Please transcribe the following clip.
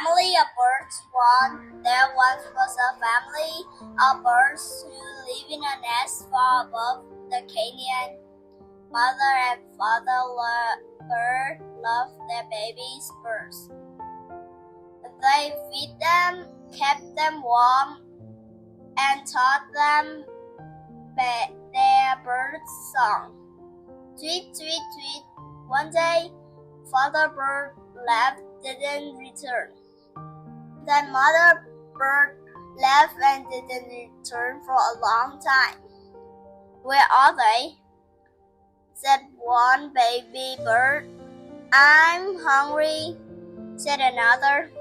family of birds. There once was a family of birds who lived in a nest far above the canyon. Mother and father bird loved their babies birds. They fed them, kept them warm, and taught them their bird's song. Tweet, tweet, tweet. One day, father bird left, didn't return. Then mother bird left and didn't return for a long time. Where are they? Said one baby bird. I'm hungry, said another.